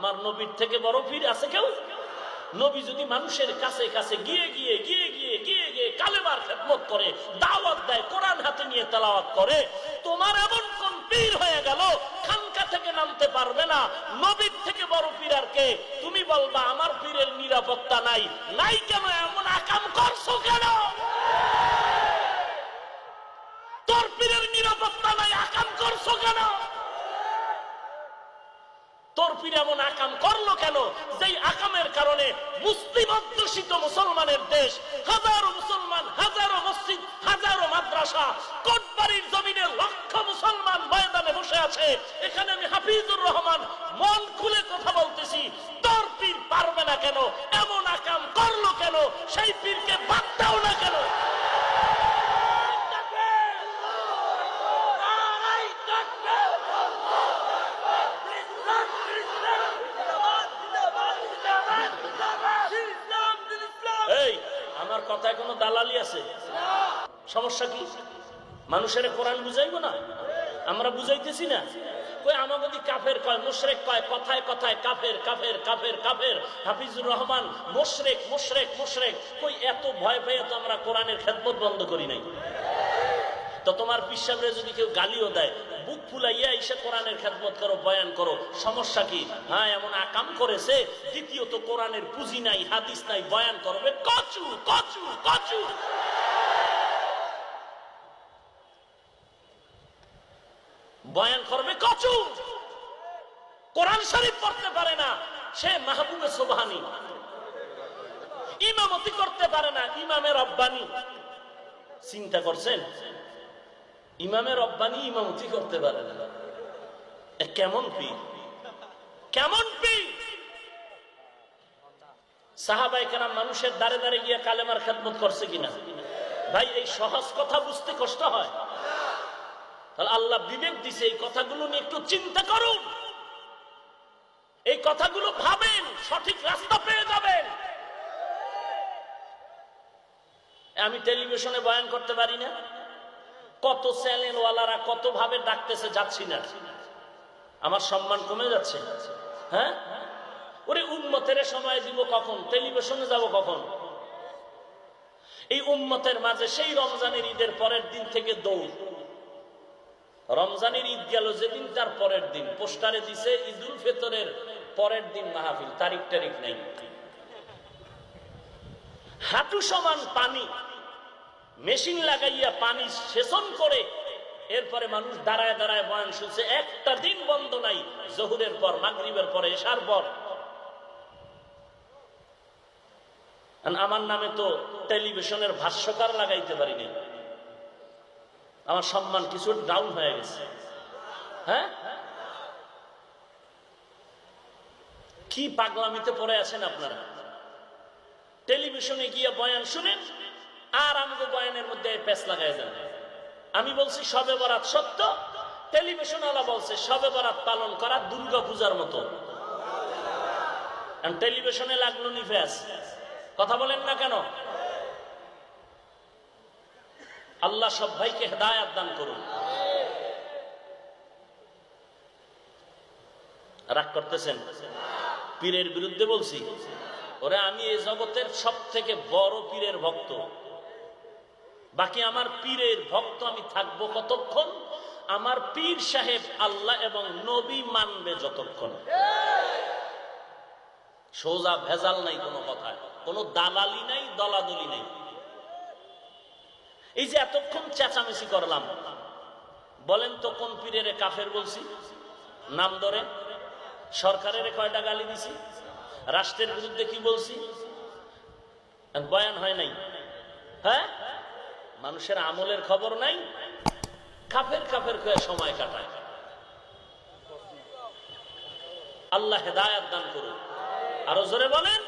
আমার নবীর থেকে বড় পীর আছে কেউ? নবী যদি মানুষের কাছে কাছে গিয়ে গিয়ে গিয়ে গিয়ে গিয়ে গিয়ে কালেমার খেদমত করে, দাওয়াত দেয়, কোরআন হাতে নিয়ে তেলাওয়াত করে, তোমার এমন কোন পীর হয়ে গেল খানকা থেকে নামতে পারবে না? নবীর থেকে বড় পীর আর কে? তুমি বলবা আমার পীরের নিরাপত্তা নাই। নাই কেন? এমন আকাম করছো কেন? তোর পীরের নিরাপত্তা নাই, আকাম করছো কেন? তোর পীর এমন আকাম করলো কেন যেই আকামের কারণে মুসলিম অধ্যুষিত মুসলমানের দেশ, হাজারো মুসলমান, হাজারো মসজিদ, হাজারো মাদ্রাসা, কোটবাড়ির জমিনে লক্ষ মুসলমান ময়দানে বসে আছে। এখানে আমি হাফিজুর রহমান মন খুলে কথা বলতেছি, তোর পীর পারবে না কেন? এমন আকাম করলো কেন? সেই পীরকে বাদ দাও না কেন? এই আমার কথায় কোনো দালালি আছে? সমস্যা কি? মানুষের কোরআন বুঝাইবো না? আমরা বুঝাইতেছি না? কই আমাকে কাফের কয়, মুশরিক কয়, কথায় কথায় কাফের কাফের কাফের কাফের। হাফিজুর রহমান মুশরিক মুশরিক মুশরিক। কই এত ভয় পেয়ে তো আমরা কোরআনের খেদমত বন্ধ করি নাই। তো তোমার পীর সাহেবরে যদি কেউ গালিও দেয়, বুক ফুলাইয়া এসে কোরআনের খেদমত করো, বয়ান করো, সমস্যা কি? হ্যাঁ এমন আকাম করেছে, দ্বিতীয়ত কোরআনের পুঁজি নাই, হাদিস নাই, বয়ান করবে কচু কচু কচু। বয়ান করবে কচু। কোরআন শরীফ পড়তে পারে না, সে মাহবুবে সুবহানি। ইমামতি করতে পারে না, ইমামের রব্বানি। চিন্তা করছেন? ইমামের রব্বানি ইমামতি করতে পারে না। কেমন পীর? কেমন পীর? সাহাবায়ে কেরাম মানুষের দাঁড়ে দাঁড়ে গিয়ে কালেমার খেদমত করছে কিনা? ভাই এই সহজ কথা বুঝতে কষ্ট হয়। তাহলে আল্লাহ বিবেক দিছে, এই কথাগুলো নিয়ে একটু চিন্তা করুন, এই কথাগুলো ভাবেন, সঠিক রাস্তা পেয়ে যাবেন। আমি টেলিভিশনে বয়ান করতে পারি না, কত চ্যানেলওয়ালারা কত ভাবে ডাকতেছে, যাচ্ছি না, আমার সম্মান কমে যাচ্ছে। হ্যাঁ ওরে উম্মতের সময় দিব কখন? টেলিভিশনে যাব কখন? এই উম্মতের মাঝে সেই রমজানের ঈদের পরের দিন থেকে দৌড়। রমজানের ঈদ গেল যেদিন, তার পরের দিন পোস্টারে দিছে ঈদুল ফিতরের পরের দিন মাহফিল, তারিখ টারিখ নাই। হাঁটু সমান পানি, মেশিন লাগাইয়া পানি সেচন করে এরপরে মানুষ দাঁড়ায় দাঁড়ায় বয়ান শুনছে। একটা দিন বন্ধ নাই, জোহরের পর, মাগরিবের পরে, এশার পর। আমার নামে তো টেলিভিশনের ভাষ্যকার লাগাইতে পারিনি, আমার সম্মান কিছু ডাউন হয়ে গেছে। হ্যাঁ কি পাগলামিতে পড়ে আছেন আপনারা? টেলিভিশনে গিয়ে বয়ান শুনেন আর আমাকে বয়ানের মধ্যে পেঁচ লাগাই দেন। আমি বলছি শবে বরাত সত্য, টেলিভিশন ওয়ালা বলছে শবে বরাত পালন করা দুর্গা পূজার মতো। টেলিভিশনে লাগলো নি ফেস। কথা বলেন না কেন? আল্লাহ সব ভাইকে হেদায়েত দান করুন। রাগ করতেছেন? পীরের বিরুদ্ধে বলছি? ওরে আমি এই জগতের সব থেকে বড় পীরের ভক্ত, বাকি আমার পীরের ভক্ত আমি থাকবো কতক্ষণ? আমার পীর সাহেব আল্লাহ এবং নবী মানবে যতক্ষণ। সোজা ভেজাল নাই কোনো কথায়, কোনো দালালি নাই, দলাদলি নাই। এই যে এতক্ষণ চেঁচামেচি করলাম, বলেন তো কোন পীরের কাফের বলছি? নাম ধরে সরকারের কয়টা গালি দিছি? রাষ্ট্রের বিরুদ্ধে কি বলছি? বয়ান হয় নাই? হ্যাঁ মানুষের আমলের খবর নাই, কাফের কাফের করে সময় কাটায়। আল্লাহ হেদায়েত দান করুন। আরো জোরে বলেন।